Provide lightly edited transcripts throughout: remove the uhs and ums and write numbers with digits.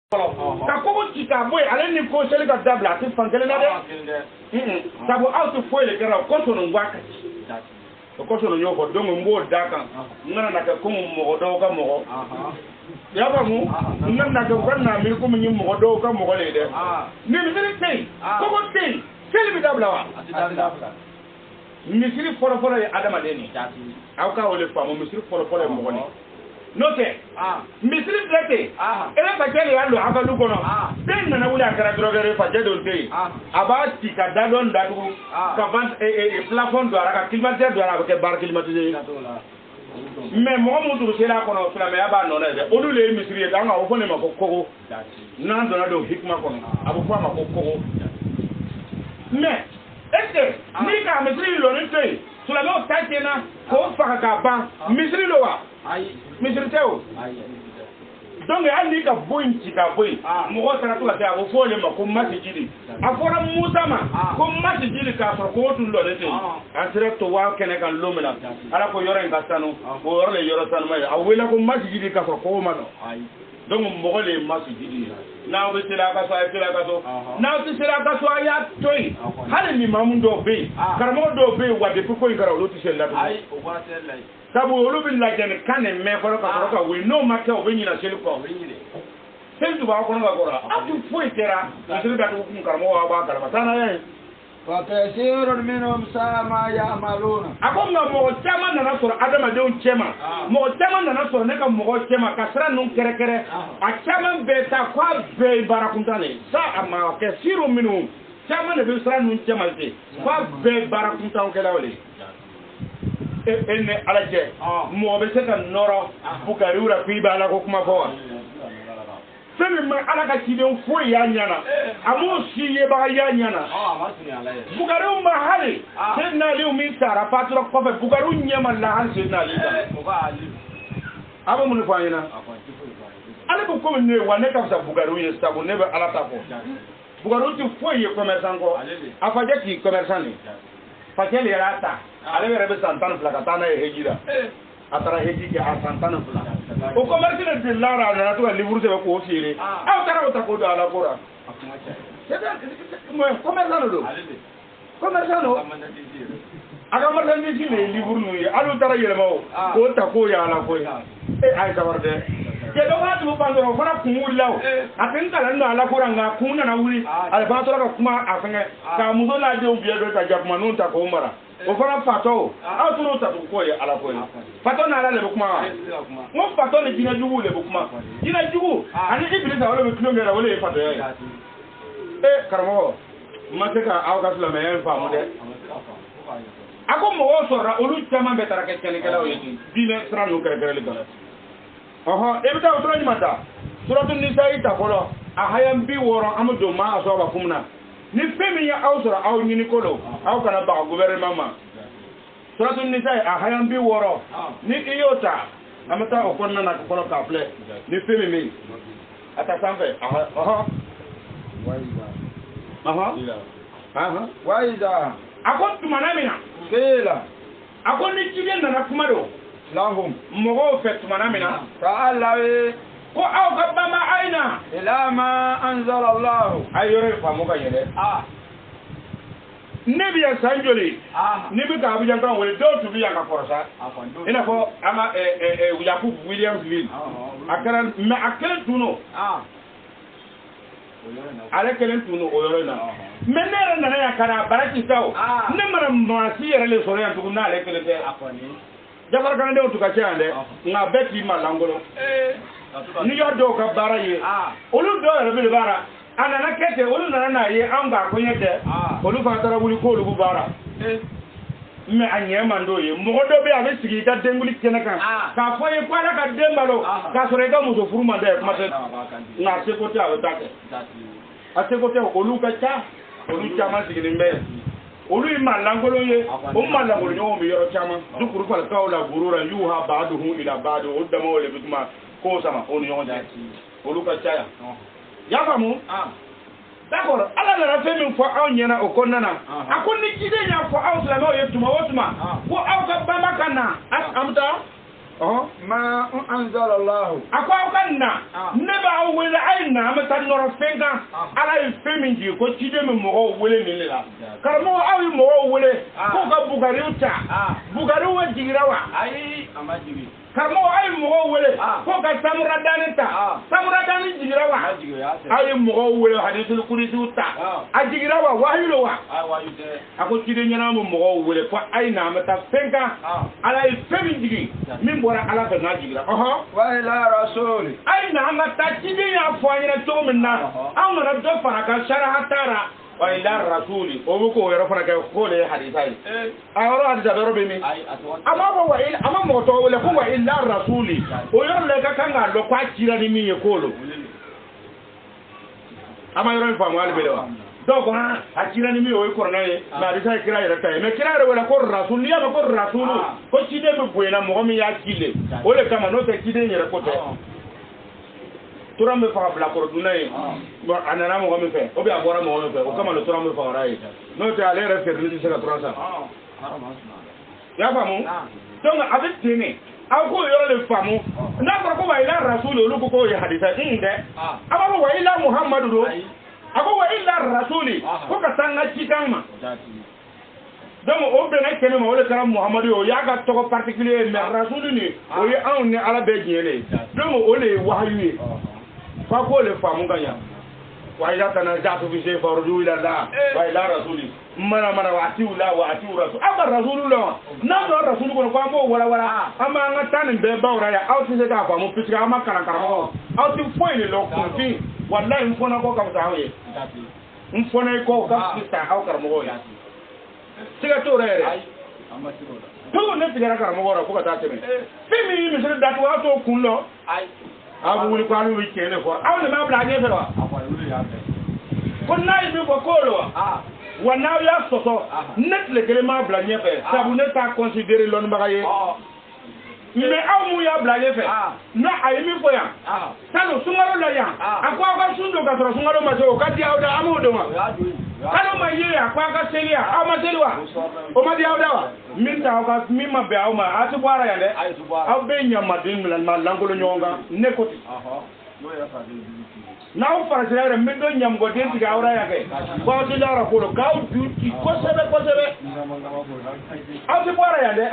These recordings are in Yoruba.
ka ko kita boy ale ni ko sele ka dabla ti fankele na de sabu auto foi le gara ko so no waka ko so no nyoko dongo mbo daka ngana na ka ko mo do ka mo ya ba mu ngana na ka na mi ko mi mo do ka mo le de ni mi sele ko ko tei sele bi dabla wa misiri foro foro ya adama de ni aw ka wole famo misiri foro foro mo ni note misiri drete ele fa kele ya lo afalu kono ben na wuli akara drogere fa jedo te aba ti ka dadon dadu ka ban plafond do ara ka climatiseur do ara ke bar climatiseur mais mo mo duru sela kono fla me aba no na de olu le misiri da nga o fone ma ko kogo nan do na do hikma kono abu fa ma ko kogo mais est-ce ni ka misiri lo ni te sula lo tatena ko fa ka ban misiri lo wa misiri teo donc al ni ka boyin ci ka boy mo ko tara to ka ta fo le ma ko masjidi afora musa ma ko masjidi ka so ko tun lo lete asira to wa kene kan lo mela ala ko yoro en gasano ko yoro le yoro tan ma awela ko masjidi ka so ko ma no donc mo ko le masjidi na o tela ka so ay tela ka so na o tela ka so ya toy hale mi mamundo be karmo do be wa de ko ngara lo ti sella ay o ba sella sabu olu bi lajane kane me foro ka we no make o be nyina selu ko sen du ba ko nga gora atu foi tera selu da ko karmo wa ba karma sana ye fa kasirun minhum sama ya'maluna akon na mo chama na soro adama de on chema mo chama na soro ne ka mo chema kasra nun kere kere a chama be ta kwa be barakuntane sa ama kasirun minhum chama ne be sra nun chema te kwa be barakuntane kala wale ene alaje mo be se ka noro bukari ura fi ba la ko kuma fo semi ma ala ka kidon fo ya nyana amo si ye ba ya nyana bukari ma hali se na li umi tara patro ko fe bukari nyama la hal se na li aba mun fa yana ala ko ko ne wa ne ka sa bukari ye sabu ne be ala ta ko bukari ti fo ye commerçant ko afaje ki commerçant ni fakele rata ale rebe santan fla katana e hejira atara heji ke santan fla o commerce de lara na to livre se ko fire aw tara o ta ko do ala kora mo commerce do aga marda ni ji le livre no ye alu tara yele mawo ko ta ko ya ala ko ay tawarde ke do ha tu bando ko fara kun law atin kala no ala kora nga kun na wuri ala ba to ka kuma afanga ka muzo la de obi do ta jakuma no ta ko mara o fara fato aw tu no ta ko ye ala ko fato na ala le kuma mo fato le jina jugu le kuma jina jugu ani iblisa wala be kilo ngera wala e fato ya karamo maseka aw ka sula me en famu de ako mo sora olu chama betara ke kene kala o yiti dine sra no kere kere le kala ebita utro ni mata suratul nisa ita kolo ahayam bi woro amdo ma asoba kumna ni femi ya awsura aw ni kolo aw kana ba gouvernement ma suratul nisa ahayam bi woro ni iyota amata o konna na kolo ka ple ni femi mi ata sampe waiza akon tumanamina kila akon ni kiden na kumado lahum mogo fet manamina ta'ala ko aw ka bama aina ila ma anzala Allah ayore famu ka yele nebi ya sanjoli nebi ka abuja kan wole do to bi ya ka forsa ina ko ama Yakub Williamsville akara me akele tuno ale kelen tuno oyoro na menere na ya kana baraki taw ne mara masi yere le sore ya tukuna ale kele te afani jabar kan de utuka chande nga beti malangolo ni yo do ka bara ye olu do yere bi bara ana na kete olu na ye anga ko yede olu fa tara wuli ko lu bara me anye mando ye mo do be ave sigi ta denguli kenaka ka fo ye kwala ka dembalo ka sore ga muso furuma de kuma te na se ko ta ta a se ko te olu ka cha olu chama sigi ni mbe olu malangolo ye o malangolo nyo mi yoro chama dukuru fal kawla gurura yuha ba'duhu ila ba'd o dama le bituma ko sama on yo ja olu ka chaya ya famu d'accord ala la fe min fo aw nyana o konnana akonni kide nya fo aw sala no yetuma wotuma ko aw ka bama kana amta ما أنزل الله أقول كنا نبى أول عيننا مثلا نور فينا على الفيلم جي كتير من مغو ولا من لا كرمو أو مغو ولا كوكا بوغاريوتا بوغاريو جيراوا أي أما جيبي كرمو أي مغو ولا كوكا سامرادانتا سامراداني جيراوا أي مغو ولا حديث الكريسوتا أجيراوا وايلوا أقول كده نعم مغو ولا فأي نعم تفنكا على الفيلم جي من برا على فناجي وإلى رسول أي نعم تجيبي يا فاينة تومنا أو نرد فرق شرح ترى وإلى الرسول أبوكو يرفعك كل حديثاي أورا حديث بربي أما هو إلا أما موتو ولا هو إلا الرسول ويرى لك كان لو كاتيرا نمي يقولوا أما يرى الفاموال بلوا donc akira ni mi o ko na ye na risa kira yere tay me kira wala ko rasul ya ko rasul ko cide be boyna mo mi ya kile o le kama no te kide yere ko te turambe fa bla ko dunay bo anana mo mi fe o bi agora mo mi fe o kama lo turambe fa rai no te ale re ferli se ka turasa ya famu donc avec tene aw ko yoro le famu na ko ba ila rasul lu ko ya hadisa inde aba wa ila muhammadu do ako wa illa rasuli ko ka tanga cikama donc o be na kene mo le kala muhammadu o ya ga to particulier mais rasuli ni o ye an ni ala be jele donc o le wahyu fa ko le famu ganya wa ila tanazatu bi shay farju ila la wa ila rasuli mana wa ati rasul aba rasulullah na do rasul ko ko mo wala ama nga tan be bawra ya aw ti se ka famu pitika ama kala karamo aw ti foyle lo konfi wallahi mfona ko kam tawe mfona ko ka pista aw karamo ya tiga to rere amma to ne tiga karamo ko ka ta teme fimi mi se datu wa to kunlo abu wuli kwanu wi kene ko aw ne ma bla ne fe wa ko nay bi ko lo wana ya soso net le grema bla ne fe sabu ne ta considérer lon bagaye mais aw mu ya bla ne fe na ay mi fo ya tano sungaro la ya akwa ka sundo ka tro sungaro ma so ka ti awda amu do ma kalo ma ye akwa ka selia aw ma selwa o ma di awda wa min ta ka mi ma be aw ma ati bwara ya le aw be nyama din ma langolo nyonga ne ko no ya fa now for sere me do nyam go den tiga awra ya ke ko ti lara ko ka duti ko sebe aw ti bwara ya le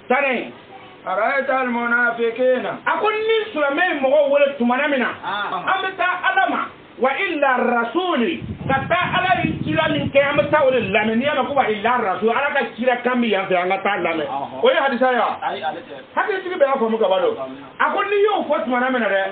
tane araita almunafiqina akon ni sulame mo wala tumana mina amta adama wa illa rasuli kata ala kira min ke amta wala lamani ama ko wa illa rasul ala ka kira kambi ya fa ngata lame o ya hadisa ya hadisi be afo mu gabado akon ni yo fo tumana mina de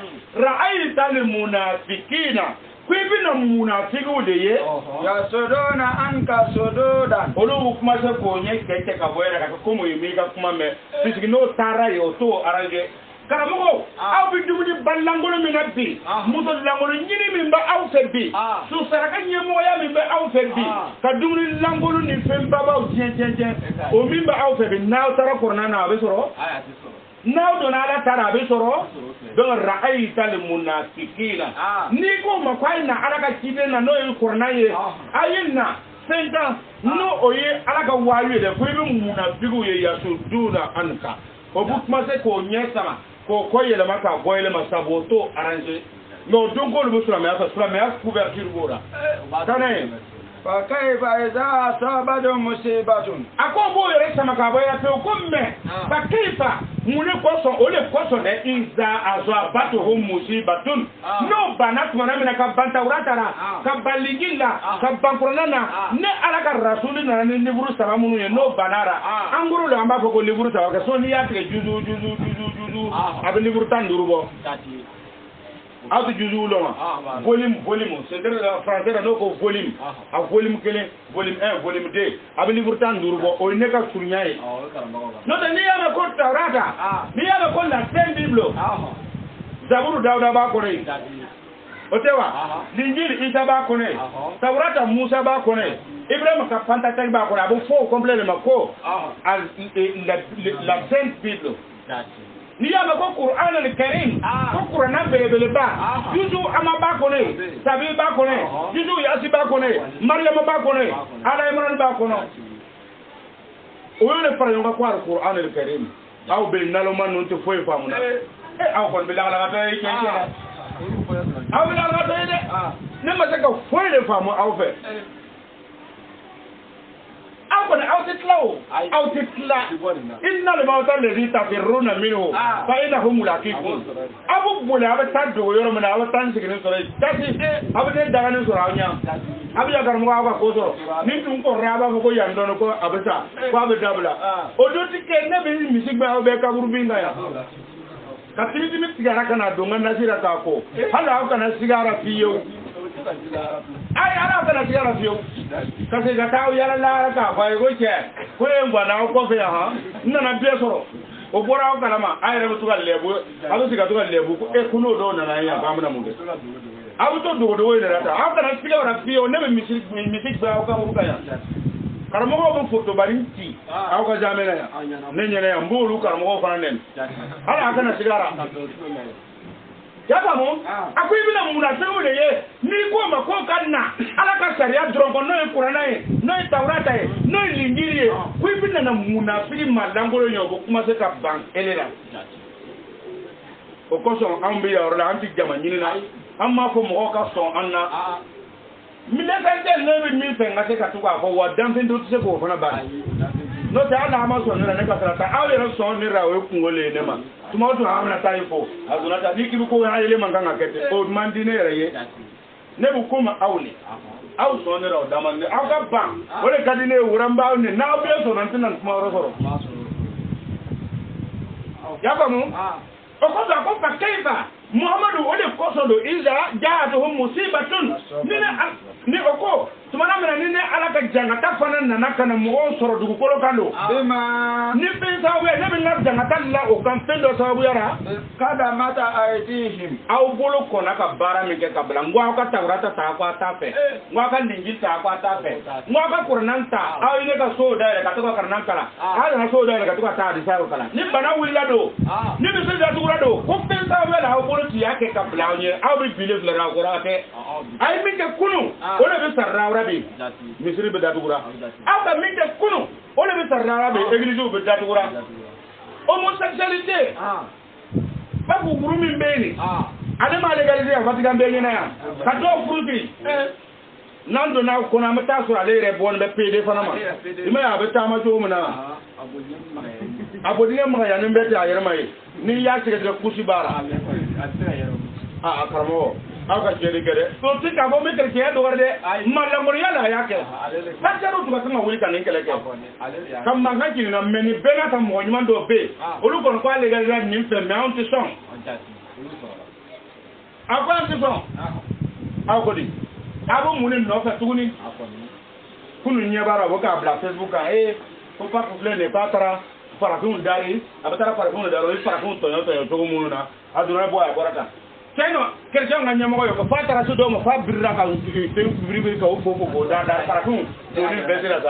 ra'aita almunafiqina kwibina munafiqu de ye ya sodona anka sododan olu kuma se ko nye kete ka boyera ka ko mo yimi ka kuma me fisiki no tara yo to arage karamugo aw bi dumuni ballangolo mi nabbi mudo langolo nyini mi ba aw ferbi su saraka nyemo ya mi ba aw ferbi ka dumuni langolo ni femba ba jen o mi ba aw ferbi naw tara korna na be soro naw do na ala tara be soro don ra'aita al munafiqina ni ko ma kwai na ala ka kide na no yi korna ye ayinna senta no oye ala ka wayu de ko bi munafiqu ye yasuduna anka o bu kuma se ko nyesama ko yele maka boyle ma saboto arranger no donc le musula me a couverture bora tane fa kayfa idha asabatu musibatun akombo yere sama ka boya pe ko me fa kayfa mune ko so ole ko so de iza asabatu musibatun no banat mana mina ka banta uratara ka baligilla ka bankorana ne ala ka rasulina ne liburu salamunu ye no banara anguru le amba ko liburu tawa ka so ni ya te juzu abi liburu tan durubo aw juzu lo volume c'est de la français no ko volume a volume kele volume 1 volume 2 abi liburu tan durubo o ne ka sunyai no de ni ya ko tawrata ni ya ko la ten bible zaburu dauda ba ko re otewa linjil isa ba ko ne tawrata musa ba ko ne ibrahim ka pentateuch ba ko abo fo complètement ko la sainte bible ni ya ko Qur'an al-Karim ko Qur'an bele ba juzu ama ba ko ne sabi ba ko ne juzu yasi ba ko ne maryam ba ko ne ala imran ba ko no o le fara yo ko Qur'an al-Karim aw be naloma non te foy famuna aw kon be la tay ke aw be la tay de ne ma se ka foy le famu aw fe aw kon aw titlaw aw titla inna al mawta alladhi tafirruna minhu fa innahu mulaqikum abu bula aba taddo yoro mana aba tan sigini sore tasi abu de daga ni sora nya abu ya garmu aw ko so ni tun ko raba ko yando ko abisa ko abu dabla o do tike ne be misik ba be kaburu binga ya katimi mi sigara kana donga nasira ta ko hala aw kana sigara fiyo ay ala kana sigara fiyo kasi ga taw yala la ka fa go che ko en bana ko fe ha nana be soro o bora o kana ma ay re to lebu alu siga to lebu ko e kuno do nana ya ba muna munde abu to do we rata aw kana sigara fiyo ne be misik ba o ka mu ka ya karamo ko foto barinti aw ka jamena ya ne nyene ya mbulu karamo ko fana nen ala kana sigara yaba mo akwai bina munafiki de ye ni ko ma ko kanna ala ka sharia dron ko no Qur'ana ye no Taurata ye no Injili ye ko bina na munafiki malangolo nyobo kuma se ka ban elela o ko so ambe ya orla anti jama nyina amma ko mo ka so anna mi le fente no mi fe ngase ka tuwa ko wa dan fin do tse ko fana ba no ta ala ma so ne ka ta awe ro so ni ra we kungole ne ma tuma to amna taifo azuna ta dikiru ko ha ile manganga kete o mandi ne reye ne bu kuma awle aw so ne ra o daman ne aw ga ba wole kadine wuramba ne na be so nan tan kuma ro soro ya ba mu o ko da ko pa kaifa Muhammadu wole ko so do iza jaatuhum musibatun ni oko tumana mena ni ne ala ka jangata fana nana kana mo soro dugu kolo kando bima ni pensa we ne bin na jangata la o kan pendo sababu yara kada mata aidihim aw bolo ko na ka bara mi ke kabla ngwa ka Taurata ta ko ta fe ngwa ka Injil ta ko ta fe ngwa ka Qur'an ta aw ne ka so da ka to ka Qur'an kala ala na so da ka to ka ta di sa kala ni bana willa do ni bi se da dugura do ko pensa we la aw bolo ti yake kabla nye aw bi bile le ra ko ra te ay mi ke kunu o le bi sarra rabi misiri be datugura aw ka mi ke kunu o le bi sarra rabi église be datugura homosexualité ba ku guru min beni ade ma legaliser Vatican be nyina ya ka do fruti nando na ko na mata so ale re bon be pede fana ma ima ya be tama to mu na abodiye mo ya nimbe ta yere mai ni ya tige de kusibara karamo aw ka jeri gere to tika bo me kerke do warde malla mo yala yake sajaro to ka wuli kan kele ke kam ma ga kini na meni bena ta mo nyman do be olu ko ko le gere ni fe me on ti son akwa ti son aw ko di abo muni no fa tuguni kunu nyebara bo ka bla Facebook ko pa ko le ne patara para kun dari abatara para kun daro para kun to munu na aduna bo ya borata keno kerja nganya mo ko fatara su do mo fa birra ka te biri ka o bo da para kun do ni bezira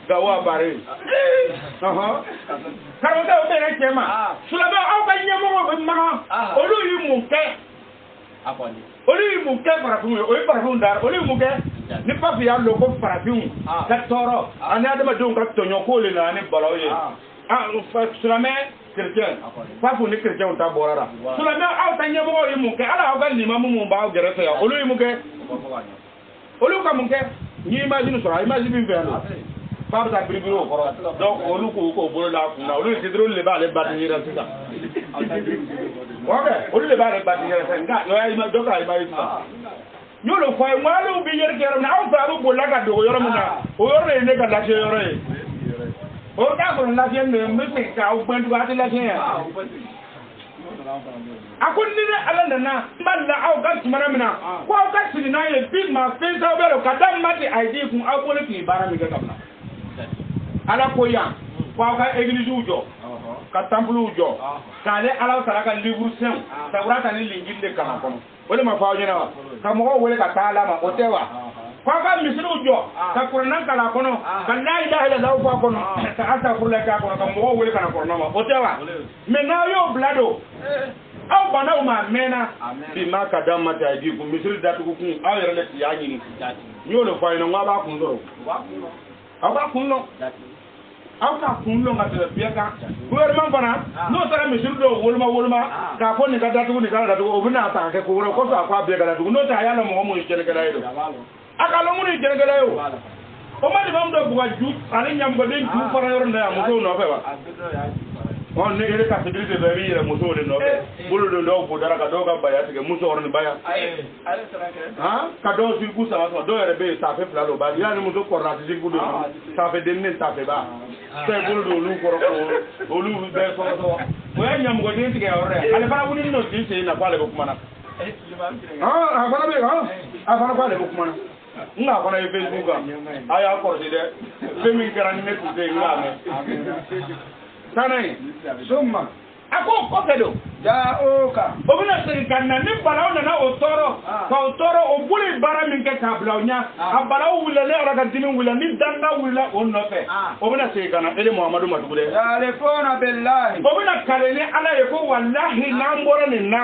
da wa bare karo da o bere kema sulabe o ka nyamo mo ma olu yi mu ke akoni olu yi mu ke para kun o para kun dar olu yi mu ke ni papi ya lo ko para kun ka toro ana adama do ka tonyo ko le na ni balaw ye sulame chrétien papu ni chrétien ta borara sulame aw ta nyamo yi mu ke ala aw ga lima mu ba aw gere ya olu yi mu ke olu ka mu ke ni imagine so imagine bi velo papu ta bribiro ko donc olu ko bolo la ku na olu sidro le ba le ba ni ra sisa okay olu le ba le ba ni ra sanga yo ay ma doka ay ba yi nyolo fa ngalo bi yer gere na aw fa bu bola ka do yoro mu na o yoro ne ka la yoro e o da ko la je ne mi pe ka o gbandu ati la je akon ni ala nana malla aw ga tumana mina ko aw ga sini na ye big ma fe sa bero ka dam mati id kun aw ko le ki bara mi ga kabla ala ko ya ko aw ga église ujo ka temple ujo ka le ala sala ka livre saint Taurata ni Injil de kama kono wala ma faaw nyina wa ka mo wala ka taala ma o tewa ko ka misru jo ka Qur'an kala kono ka la ilaha illallah fa kono ka astaghfirullah ka kono ka mo wala kana kono ma o tewa me na yo blado aw bana ma mena bi ma ka damma ta di ku misru datu ku aw yere le ya nyini nyolo fa ina ngaba ku ndoro aba ku no aw ka kunlo ngata biya ka gouvernement bana no sara misir do wolma ka ko ni ka datu ni ka datu o bina ta ke ko ko sa kwa biya ka datu no ta ya na mo mo jene ka dai do aka lo mu ni jene ka dai o ma di bam do buga ju ani nyam go den ju fara yor nda mo do no fe ba on ne ere ka sécurité be wi re mo do le no be bulu do do ko dara ka do ga baya te mo so orni baya ha ka do sil ku sa so do ere be sa fe fla lo ba ya ni mo do ko ra sil ku do sa fe den ne sa fe ba te bulu do lu ko ko lu be so so o ya nyam go den ti ga ore ale fara woni no ti se na kwale ko kuma na ha afana be ha afana kwale ko kuma na nga kona e Facebook aya ko de be min garan ne ku de ngame sanai summa ako ko pedo ja'uka obuna seri kanna ni balaw na otoro ka otoro obuli bara min ke kablawnya abalaw wula le ara kan dinin wula ni danga wula onno fe obuna seri kanna ele muhammadu madugude yalifuna billahi obuna kalene ala ye ko wallahi na mbora ni na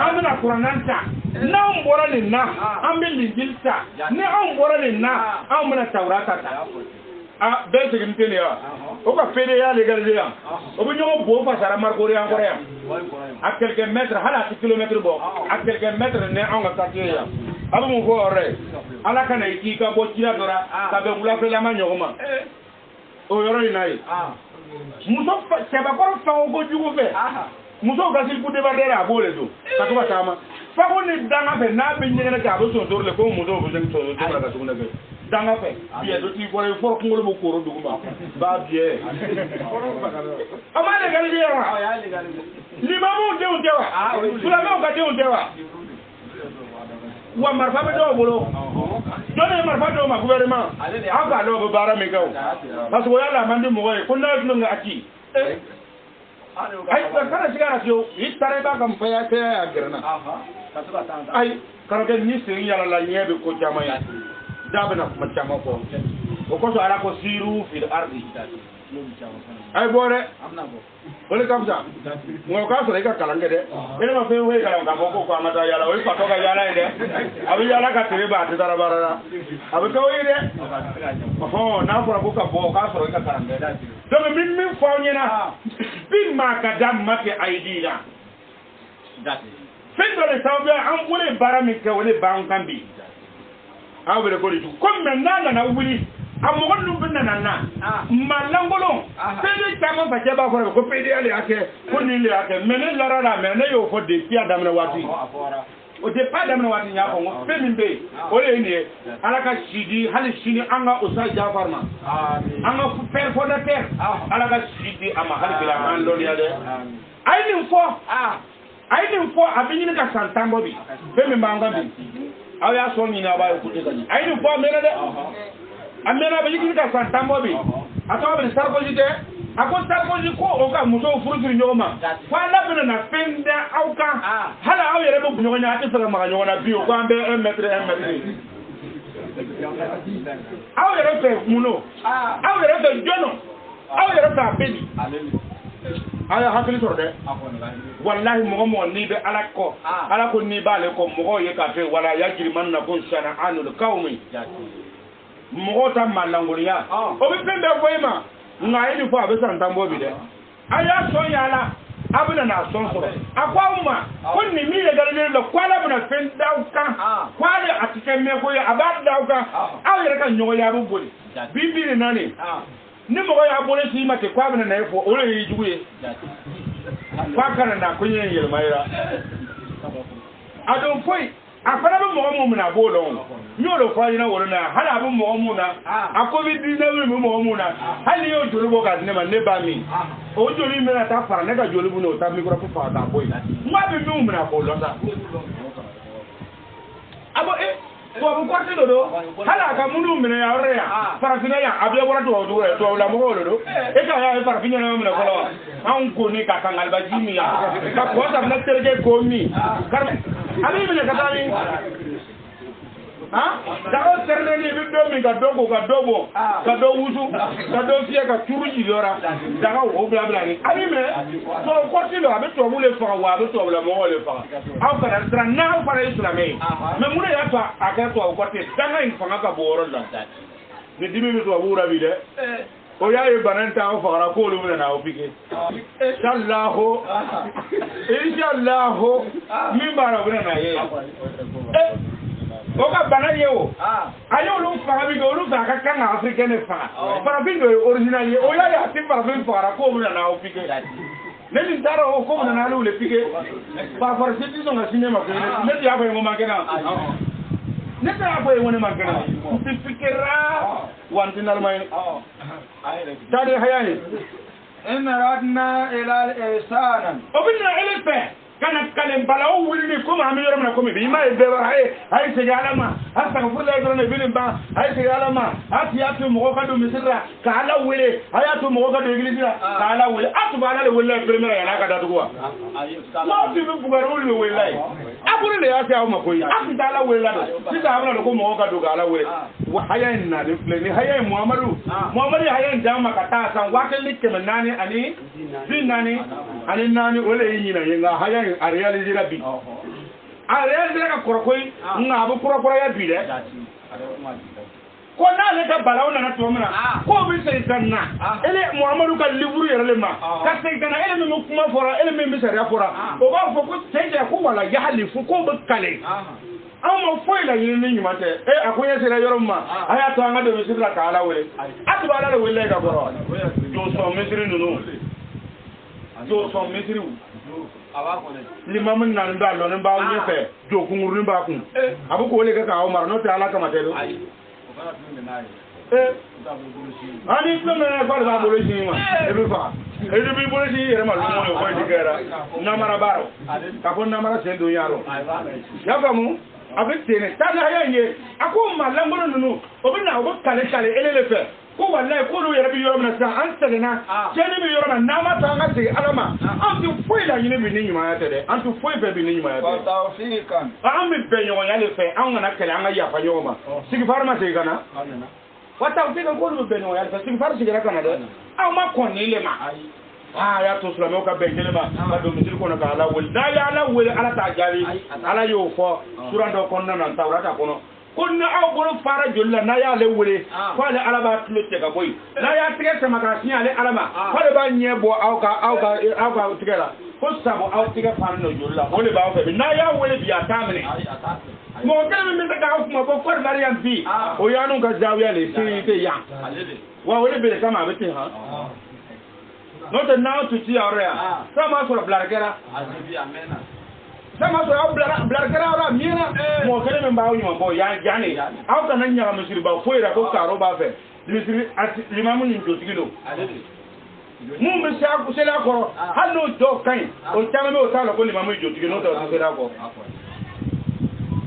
amina qur'ananta na mbora ni na ambil injilta ni mbora ni na amina taurata ta be seginte ne ya o ka fede ya legaliser ya o bi ñoo bo fa sara marko ri encore ya à quelques mètres hala ci kilomètre bo à quelques mètres ne on ga quartier ya abu mo ko ore ala kana iki ka bo ci adora ka be ngula fe la ma ñoma o yoro inai muso se ba ko fa ko jugo fe muso ga sil ku débarder a bo le do ka to ba tama fa ko ni danga fe na be ñene ka bo so dor le ko muso bo jeng so do la ka to na fe danga fe biye do ti ko for ko ngolo mo ko ro duguma ba biye amane gal biye wa li mamu de on dewa sula me on ka de on dewa wa marfa be do bolo dole marfa do ma gouvernement aka do bara me gaw parce que yalla mandi mo way ko na no ngati ay kana sigara yo itare ba kam fa ya te agrana ay karo ke ni se yalla la nyebe ko jamaya dabana kuma chama ko o ko so ala ko siru fil ardi ay bore amna bo wala kam sa mo ka so ka kalange de ene ma fe we kala ka ko ko amata yala o fa to ka yala ide abi yala ka tere ba te dara barara abi to ide ho na fora ko ka bo ka so ka kalange da do min fo nyina bin ma ka dam ma ke aidina dati fin do le sabe an wole barami ke wole ban kan bi awere ko ditu comme maintenant na wuli amogon dum binna na malangolo pede chama ba jaba ko pede ale ake ko ni le ake mene lara la mene yo fo de ti adam na wati o de pa adam na wati nya ko fe min be o le ni ala ka sidi hali sini anga o sa jafar ma anga per fo de terre ala ka sidi ama hali bila man do ya de ay ni fo abini ka santambo bi fe min ba ngambi aw ya so nyina ba ko te kani ay ni fo mena de amena ba yiki ka santambo bi atawa be sarkoji de ako sarkoji ko o ka muso furufuru nyoma fa la bena na penda aw ka hala aw yere bu nyonya ati fere ma nyona bi o ko ambe 1 mètre aw yere fe muno aw yere fe jono aw yere fe abeni aya hakili soro de wallahi mo ni be alako ni bale ko mo ye ka fe wala yajri man na kun sana anul qaumi mo ta malangoliya o bi pembe boyima ngai ni fo abe san tambo bi de aya so yala abuna na son soro akwa umma kun ni mi le galile lo kwala buna fen dauka kwale atike me ko ya abad dauka aw yere kan nyogo ya bu boli bibiri nani ni mo ya bole si mate kwa bana na efo o le juguye kwa kana na kunye yel mayra adon foi afara be mo mu na bolon nyolo fa ina woro na hala be mo mu na akobi di na wi mo mu na hali yo jori bo ka ne ma ne ba mi o jori mi na ta fara ne ka jori bu no ta mi ko fa ta boy ma be mi mu na ko lo ta abo to bu ko ti do hala ka munu mi na ya re ya fara fina ya abiya wora to la mo ko do e ka ya fara fina na mi na ko lo an ko ni ka kan albaji mi ya ka ko sa na terje ko mi kar abi mi na ka tani ha da o terne ni bi do mi ka dogo ka dobo ka do wusu ka do fiye ka turu ji lora da ka o bla bla ni abi me to ko ti lo abi to mu le fa wa abi to bla mo le fa aw ka ra na para islamé me mu ya fa aka to ko ti da nga in fa ka bo ro la ni dimi mi to wura bi de o y'a ye bana in ta aw fagara k'olu bɛna na aw piqué inshallah min b'a la o bɛna na ye o ka bana ye o a y'olu faga min kɛ olu fɛ a ka kan ka africain de faga farafin dɔ ye original ye o y'a ye a tɛ farafin fagara k'o bɛna na aw piqué ne nin taara o ko bɛna na ale wele piqué par force tɛ sɔn ka signer ma ko ne tɛ y'a fɔ ye ko man kɛnɛ ne tɛ y'a fɔ ye ko ne man kɛnɛ n tɛ piquera wa n tɛ nalima ye tari haya ye إن أردنا إلى الإحسان o bɛna ele fɛ kana kalen balaw wulili komi an bɛ yɔrɔ min na komi bi i m'a ye bɛɛ b'a a ye segin ala ma a sagafurula dɔrɔn de bɛ nin ban a ye segin ala ma a tun y'a to mɔgɔw ka don misiri la ka ala wele a y'a to mɔgɔw ka don egilisi la ka ala wele a tun bɛ ala de welela ye première yan'a ka datugu wa n'aw tun bɛ bugari olu de welela ye a ko ne de y'a se aw ma koyi a tun tɛ ala welela don sisan a bɛna don ko mɔgɔw ka don ka ala wele wa haya in nalen filɛ ni haya in muhamadu ye haya in d'an ma ka taa san 1400 ani 44 o de y'i ɲinan ye nka haya in a réalisera bi a réalisera ka kɔrɔ koyi nka a bɛ kɔrɔkɔrɔya bi dɛ ko n'ale ka balaw nana tuma min na k'o bɛ segin ka na ele muhamadu ka livre yɛrɛ de ma ka segin ka na ele min bɛ kuma fɔra ele min bɛ sariya fɔra o b'a fɔ ko cɛ ko wala yahali fo k'o bɛ kale anw ma foyi la ɲini ni ɲuman tɛ a ko n ye sera yɔrɔ min ma a y'a to an ka don misiri la ka ala wele a tun bɛ ala de wele ka kɔrɔ jɔ sɔn misiri ninnu jɔ sɔn misiriw limamu naani b'a lɔ ni b'aw ɲɛfɛ jɔ kunkurunin b'a kun a bɛ k'o de kɛ k'aw mara n'o tɛ ala kama tɛ don ani fɛn min k'ale b'a bolo sin ma e bɛ faga e de b'i bolo sin i yɛrɛ ma lumu ye foyi ti kɛra namara b'a rɔ k'a fɔ namara sen don y'a rɔ y'a faamu a bɛ ten ne taa ni haya in ye a ko maa lankolon ninnu o bɛ na o bɛ kale kale ele de fɛ ko walayi k'olu yɛrɛ bɛ yɔrɔ min na sisan an sɛgɛnna tiɲɛni bɛ yɔrɔ min na n'an ma to an ka segin ala ma an tɛ foyi laɲini bi ni ɲumanya tɛ dɛ an tɛ foyi fɛ bi ni ɲumanya tɛ an bɛ bɛn ɲɔgɔnya de fɛ an kana kɛlɛ an ka yafa ɲɔgɔn ma sigifari ma segin ka na wa tawfiqan k'olu bɛ bɛn ɲɔgɔnya de fɛ sigifari sigira ka na dɛ aw ma kɔn ni le ma a y'a to silamɛw ka bɛn kelen ma ka don misiri kɔnɔ ka ala wele n'a ye ala wele ala t'a jaabi ala y'o fɔ sura dɔ kɔnɔna na tawurata kɔnɔ ko ni aw bolo fara joli la n'a y'ale wele k'ale ala b'a tulo cɛ ka bɔ yen n'a y'a tigɛ sama k'a sin ale ala ma k'ale b'a ɲɛ bɔ aw ka tigɛ la ko sabu aw tigɛ fara n'o joli la o de b'aw fɛ bi n'a y'a wele bi a t'a minɛ mɔgɔ kelen min bɛ se k'aw kuma fɔ Côte d'Ivoire yan bi o y'an'u ka zawiya le se tɛ yan wa o de bɛ kama a bɛ ten han n'o tɛ n'aw tun ti yɔrɔ yan sisan m'a sɔrɔ bilali kɛra sisan m'a sɔrɔ aw bilali kɛra yɔrɔ min na mɔgɔ kelen min b'aw ɲuman bɔ yan ne aw kana ɲaga misiriba foyi la ko karo b'a fɛ misiri limamu nin jotigi don mun bɛ seli a kɔrɔ hali n'o dɔw ka ɲi o caman bɛ o t'a la ko limamu ye jotigi n'o tɛ o tɛ seli a kɔ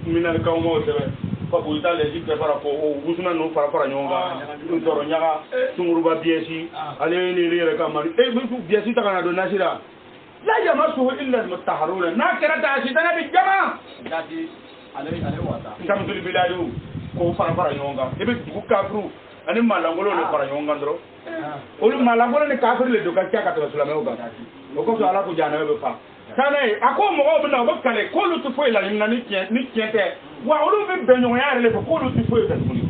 minalikaw m'o sɛbɛn u taa lɛsi bɛɛ fara ko o wusuna ninnu fara ɲɔgɔn kan tɔrɔ ɲaga sunguruba biyɛsi ale ni yɛrɛ ka mari biyɛsi ta ka na don nasi la la yamassuhu illa al-mutahharuna n'a kɛra ta sitana bi jama samtul biladu ko fara ɲɔgɔn kan i bɛ dugu kafiru ani malangolo de fara ɲɔgɔn kan dɔrɔn olu malangolo ni kafiru le don ka ca ka tɛmɛ silamɛw kan o kɔsɔn ala ko jahanama bɛ fa kana ye a ko mɔgɔw bɛ na u bɛ kale k'olu tɛ foyi laɲini na ni tiɲɛ tɛ wa olu bɛ bɛn ɲɔgɔnya yɛrɛ de fɛ k'olu tɛ foyi fɛ tuguni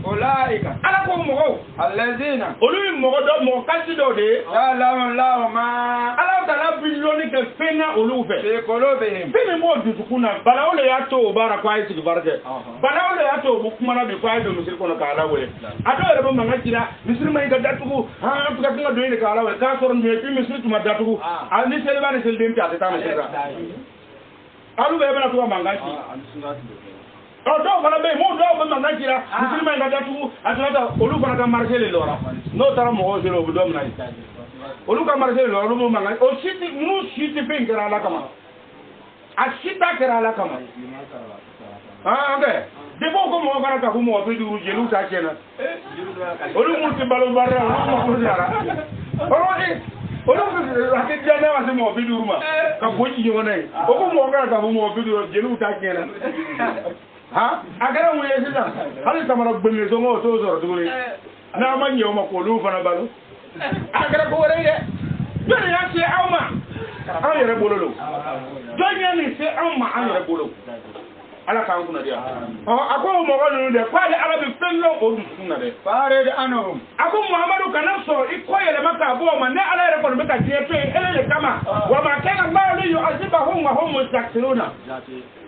ulaika ala ko mɔgɔw allazina olu ye mɔgɔ kasi dɔw de ye ya'lamu ma ala taala bi lɔnni kɛ fɛn na olu fɛ fi qulubihim fɛn min b'o dusukun na balawu le y'a to o baara ko a ye sigifari kɛ balawu le y'a to o kumana bi ko a ye don misiri kɔnɔ k'a lawele a dɔw yɛrɛ bɛ mankan ci la misiri ma ɲi ka datugu an ka kan ka don yen de k'a lawele k'a sɔrɔ nin ye fi misiri tun ma datugu ni seliba ni seliden tɛ a tɛ taa misiri la olu bɛɛ bɛna to ka mankan ci dɔw fana bɛ yen mun dɔw bɛ mankan ci la misiri ma ɲi ka datugu a tilala olu fana ka marché le lɔra n'o taara mɔgɔw sera o bɛ dɔ minɛ olu ka marché le lɔra olu b'o mankan o si tɛ ninnu si tɛ fɛn kɛra ala kama a si ta kɛra ala kama ok depuis ko mɔgɔ kana ka fɔ mɔgɔ 50 jeliw ta tiɲɛna olu mun tɛ balo baara la olu mako sara olu hakili diya ne ma se mɔgɔ 50 ma ka bɔ ɲɔgɔn na ye o ko mɔgɔ kana ka fɔ mɔgɔ 50 jeliw ta tiɲɛna a kɛra mun ye sisan hali samara gbɛnge sɔngɔ o t'o sɔrɔ tuguni n'a ma ɲɛ o ma k'olu fana balo a kɛra ko wɛrɛ ye dɛ jɔnni y'a se aw ma an yɛrɛ bolo don jɔn ye nin se anw ma an yɛrɛ bolo ala kan kuna dia ako mo gonu de kwale ala bi fello o du sunna de farid anhum ako muhammadu kana so ikoyele maka bo ma ne ala re ko be ka tie pe ele kama wa ma kana allah li yu'azibahum wa hum mustakbiruna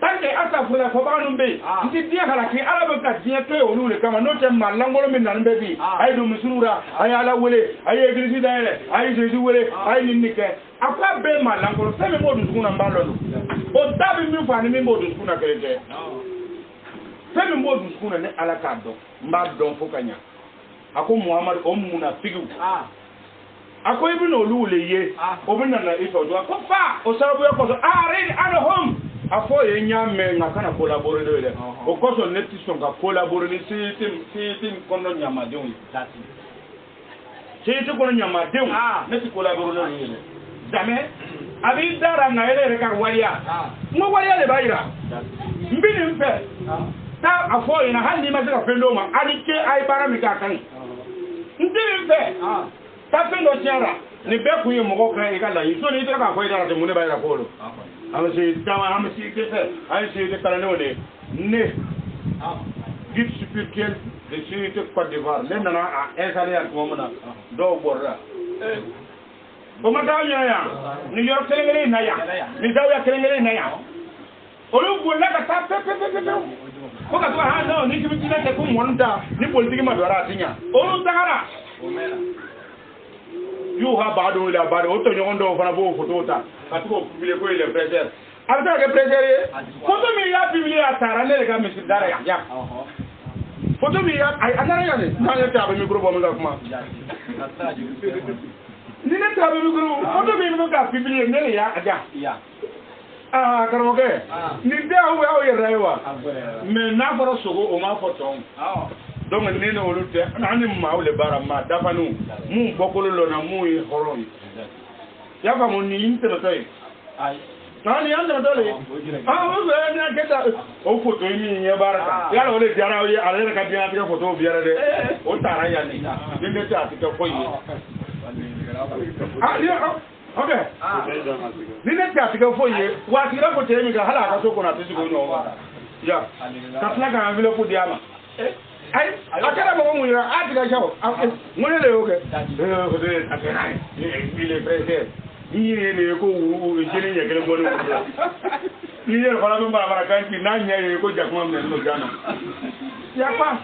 tanke asafula ko banu be ndi dia kala ki ala be ka tie pe o lu kama no te malangolo min nan be bi ay du musurura ay ala wele ay eglise daire ay jesu wele ay ninike akwa be malangolo se me mo du sunna mbalo o dabi mi fa ni mi mo du sunna kelete sɛbi mbɔ dusukun na ne ala k'a dɔn n b'a dɔn fo ka ɲa a ko muhamadu o munafigiw a ko i bɛna olu le ye o bɛ nana i fɛ a ko fa o sababuya kɔsɔn arid anhum a fɔ ye n y'a mɛn nka kana collaborer n'o ye dɛ o kɔsɔn ne ti sɔn ka collaborer ni CET kɔnɔ ɲamadenw ye CET kɔnɔ ɲamadenw ne ti collaborer n'o ye dɛ jamais a b'i dara nka ele yɛrɛ ka wariya n ko wariya de b'a jira n bɛ nin fɛ ta a fɔ yen hali n'i ma se ka fɛn dɔw ma hali ce a ye baara min kɛ a ka ɲi n tɛ nin fɛ ta fɛn dɔ tiɲɛra nin bɛɛ kun ye mɔgɔw kan i ka laɲini so n'i taara k'a fɔ i dara ten mun de b'a jira ko do an bɛ se caman an bɛ se kɛ an ye CET kalandenw de ne guide spirituel de CET Côte d'Ivoire ne nana a installé yan tuma min na dɔw bɔra o ma taa ɲɛ yan nin yɔrɔ kelen-kelen in na yan nin zawiya kelen-kelen in na yan olu bolila ka taa pepepepepewu ko ka to ha non ni kimi tina te ko mon da ni politique ma dora tinya olu tagara yu ha baado ila baado o to nyon do fana bo photo ta ka to publier ko ile président alta ke président photo mi ya publier atara ne ga misir dara ya photo mi ya ay atara ya ne na ya ta ba micro bo mi ga kuma ni ne ta ba micro photo mi mo ga publier ne ya aja karamɔgɔ nin tɛ aw yɛrɛ ye wa mais n'a fɔra sogo o m'a fɔ tɔn donc ne ni olu tɛ an ni maaw le baara maa dafaniw mun bɔkolo lɔnna mun ye hɔrɔn ye i y'a faamu nin y'i tɛmɛtɔ ye nin y'an tɛmɛtɔ le ye o fɛ ne kɛ taa o photo yi min ɲɛ baara kan yala o de diyara aw ye ale yɛrɛ ka diɲɛlatigɛ photo bi yɛrɛ dɛ o taara yan de ni ne tɛ a tɛ kɛ foyi ye ok ni ne tɛ a tigɛ foyi ye wa a tigɛra ko cɛ min kan hali a ka so kɔnɔ a tɛ sigi o ɲɔgɔn ma ya ka tila ka enveloppe di a ma ayi a kɛra mɔgɔ mun ye a tigɛ sa o n ko ne de y'o kɛ o de ye a kɛra ye il est pressé ni ye ne ye ko jeli ɲɛ kelen bɔlen wulu la ni yɛrɛ fana bɛ baramara kan ci n'a ɲɛ ye ko jakuma minɛ n'o jan na yafa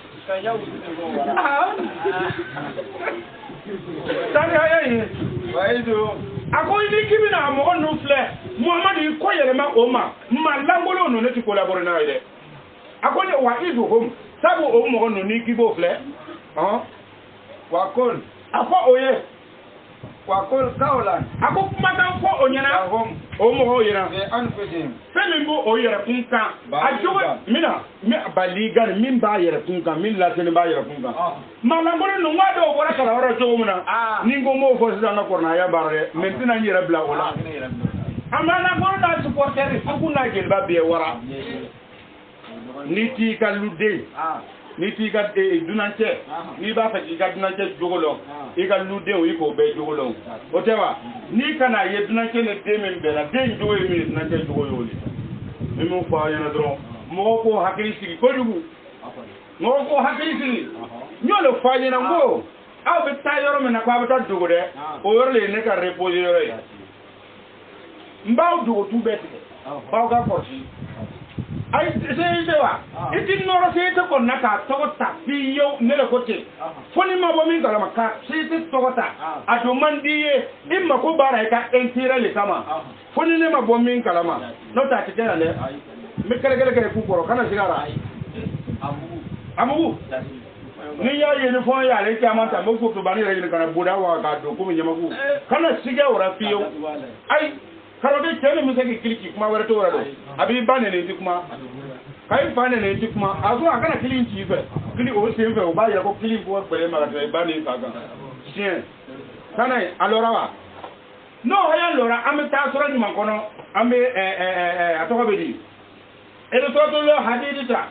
sani a ye a ko ni k'i bɛna mɔgɔ ninnu filɛ muhamadu i ko yɛlɛma o ma maa langolo ninnu ne tɛ collaborer n'a ye dɛ a ko ne wa i don home sabu o mɔgɔ ninnu ni k'i b'o filɛ wa kol a fɔ o ye wa kol kawlan a ko kumakan fɔ o ɲɛna o mɔgɔw ɲɛna fɛn min b'o yɛrɛ kun kan a jogo mina baligan min b'a yɛrɛ kun kan min laseni b'a yɛrɛ kun kan maa langolo ninnu n b'a dɔn o bɔra kalanyɔrɔ cogo min na ni n ko n b'o fɔ sisan n ka kɔrɔnaya baara dɛ mɛ n tɛna n yɛrɛ bila o la a maa langolo n'a supporter sugu n'a jeliba bɛɛ wara n'i t'i ka luden n'i t'i ka dunancɛ n'i b'a fɛ k'i ka dunancɛ jogo lɔn i ka ludenw i k'o bɛɛ jogo lɔn o tɛ wa n'i kana ye dunancɛ ni den min bɛɛ la den jogo ye min ye dunancɛ jogo ye o de ni min fɔ aw ɲɛna dɔrɔn mɔgɔw k'o hakili sigi kojugu mɔgɔw k'o hakili sigi n y'o de fɔ aw ɲɛna n ko aw bɛ taa yɔrɔ min na k'aw bɛ taa dogo dɛ o yɔrɔ de ye ne ka reposer yɔrɔ ye n b'aw dogotu bɛɛ tigɛ b'aw ka kɔlɔsi ayi se wa i ti nɔrɔ se te kɔnɔna k'a tɔgɔ ta f'i ye ne le ko ten fo ni ma bɔ min kalama ka se te tɔgɔ ta a don man di ye i mako baara i ka intérêt le kama fo ni ne ma bɔ min kalama n'o tɛ a ti kɛ yan dɛ n bɛ kɛlɛkɛlɛ kɛ k'u kɔrɔ kana sig'a la amugu ni y'a ye ni fɔ ye ale caman ta n bɛ fɔ bani yɛrɛ ɲini kana boda wa k'a don komi ɲamaku kana sigɛ o la fiyewu ayi karoden cɛ min bɛ se k'i kili k'i kuma wɛrɛ t'o yɛrɛ dɔn a b'i ba nɛnɛ ti kuma k'i fa nɛnɛ ti kuma a ko a kana kili ci i fɛ kili o sen fɛ o b'a yira ko kili bɔ gbɛlɛ ma ka tɛmɛ i ba n'i fa kan tiɲɛ kana ye a lɔra wa n'o haya lɔra an bɛ taa sɔrɔ ɲuman kɔnɔ an bɛ a tɔgɔ bɛ di e bɛ sɔrɔtɔ hadidi ta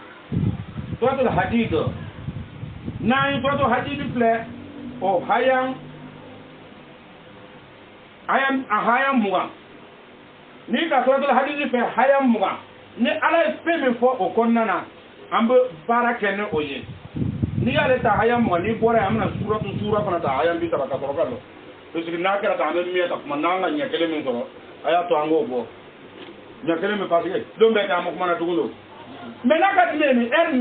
sɔrɔtɔ hadidi n'an ye sɔrɔtɔ hadidi filɛ o haya a haya mugan ni ka suratul hadid fɛ haya mugan ni ala ye fɛn min fɔ o kɔnɔna na an bɛ baara kɛ ni o ye n'i y'ale ta haya mɔgɔ n'i bɔra yan an bɛna suura fana ta haya 30 ka sɔrɔ ka lɔ parce que n'a kɛra tan an bɛ min ta kuma n'an ka ɲɛ kelen min sɔrɔ a y'a to an k'o bɔ ɲɛ kelen min parce que don bɛɛ kɛ an ma kuma na tugun don mais n'a ka di ne ye nin heure